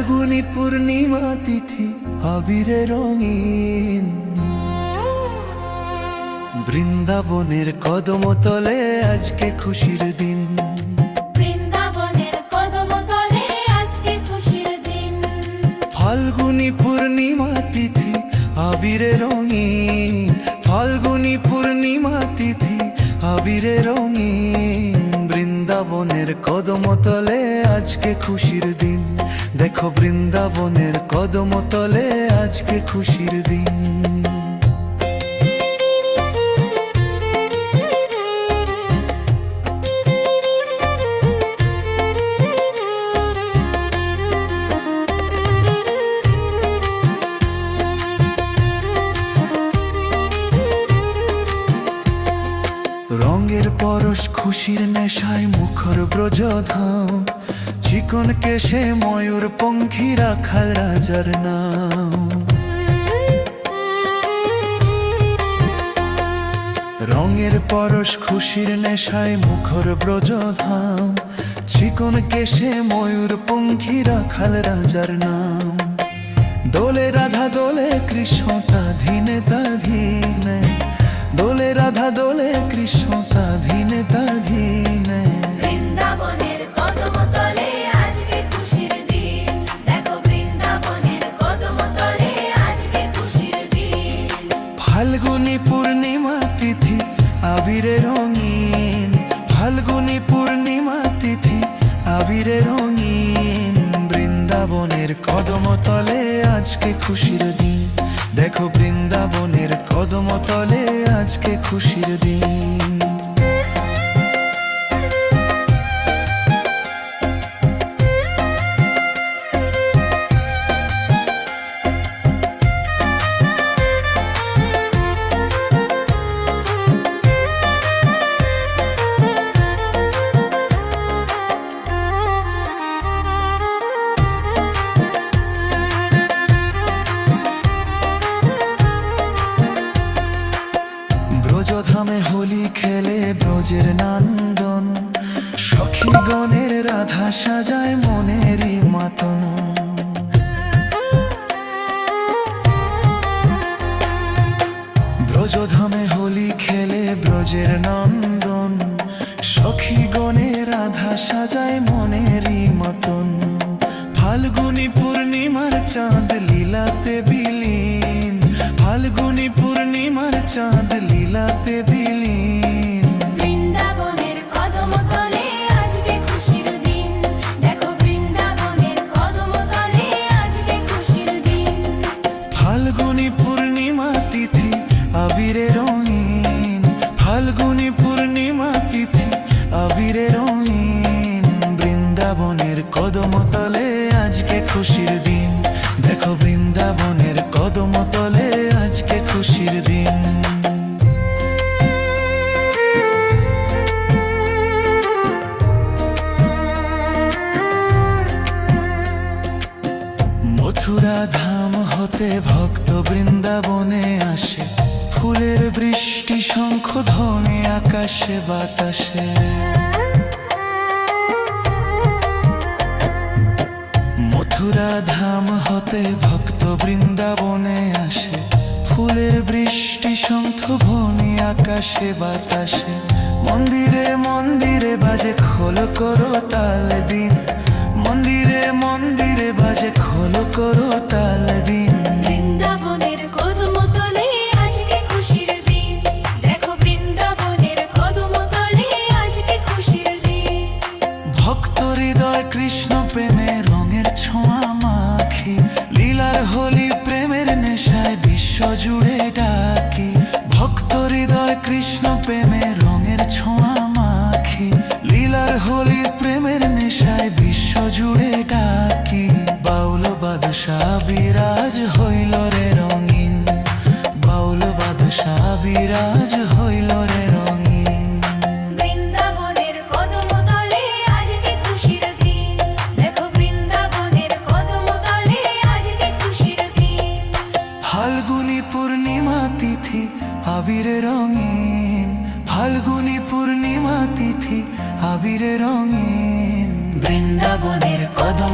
ফাল্গুনী পূর্ণিমা তিথি আবিরে রঙিন, বৃন্দাবনের কদম তলে আজকে খুশির দিন। বৃন্দাবনের কদম তলে আজকে খুশির দিন। ফাল্গুনী পূর্ণিমা তিথি আবিরে রঙিন, ফাল্গুনী পূর্ণিমা তিথি আবিরে রঙিন, বৃন্দাবনের কদম তলে আজকে খুশির দিন। দেখো বৃন্দাবনের কদম তলে আজকে খুশির দিন। রঙের পরশ খুশির নেশায় মুখর ব্রজধাম, চিকন কেশে ময়ূর পঙ্খী রাখাল রাজার নাম। রঙের পরশ খুশির নেশায় মুখর ব্রজধাম, চিকন কেশে ময়ূর পঙ্খী রাখাল রাজার নাম। দোলে রাধা দোলে কৃষ্ণ তাধীনে তাধীনে, দোলে রাধা দোলে কৃষ্ণ তাধীনে তাধীনে। বৃন্দাবনের কদম তলে আজকে খুশির দিন। দেখো বৃন্দাবনের কদম তলে আজকে খুশির দিন। ফাল্গুনী পূর্ণিমা তিথি আবিরে রঙিন, ফাল্গুনী পূর্ণিমা তিথি আবিরে রঙিন, বৃন্দাবনের কদম তলে আজকে খুশির দিন। দেখো বৃন্দাবনের কদম তলে আজকে খুশির দিন। ব্রজধামে হোলি খেলে ব্রজের নন্দন, সখীগণের রাধা সাজায় মনেরই মাতন। ব্রজধামে হোলি খেলে ব্রজের নন্দন, সখীগণের রাধা সাজায় মনেরই মতন। ফাল্গুনী পূর্ণিমার চাঁদ লীলাতে বিলীন, ফাল্গুনী পূর্ণিমার চাঁদ লীলাতে বিলীন। বৃন্দাবনের কদম তলে আজকে খুশির দিন। দেখো বৃন্দাবনের কদম তলে আজকে খুশির দিন। ফাল্গুনী পূর্ণিমা তিথি আবিরে রঙিন, ফাল্গুনী পূর্ণিমা তিথি আবিরে রঙিন, বৃন্দাবনের কদম তলে আজকে খুশির দিন। দেখো বৃন্দাবনের কদম তলে আজকে খুশির দিন। মথুরা ধাম হতে ভক্ত বৃন্দাবনে আসে, ফুলের বৃষ্টি শঙ্খ ধ্বনি আকাশে বাতাসে। মথুরা ধাম হতে ভক্ত বৃন্দাবনে আসে, ফুলের বৃষ্টি শঙ্খ ধ্বনি আকাশে বাতাসে। মন্দিরে মন্দিরে বাজে খোল করো তাল দিন, মন্দিরে মন্দিরে বাজে খোল করো তাল দিন। বৃন্দাবনের কদম তলে আজকে খুশির দিন। দেখো বৃন্দাবনের কদম তলে আজকে খুশির দিন। ভক্ত হৃদয় কৃষ্ণ প্রেমে রঙের ছোঁয়া মাখি, লীলার হোলি প্রেমের নেশায় বিশ্ব জুড়ে ডাকি। ভক্ত হৃদয় কৃষ্ণ প্রেমে রঙের ছোঁয়া মাখি, লীলার হোলি প্রেমের নেশায় বিশ্ব জুড়ে ডাকি। বাউল বাদশাহ বিরাজ হইল রে রঙিন, বাউল বাদশাহ বিরাজ হইল রে রঙিন। বৃন্দাবনের কদম তলে আজকে খুশির দিন। দেখো বৃন্দাবনের কদম তলে আজকে খুশির দিন। ফাল্গুনী পূর্ণিমা তিথি আবিরে রঙিন, ফাল্গুনী পূর্ণিমা তিথি আবিরে রঙিন, বৃন্দাবনের কদম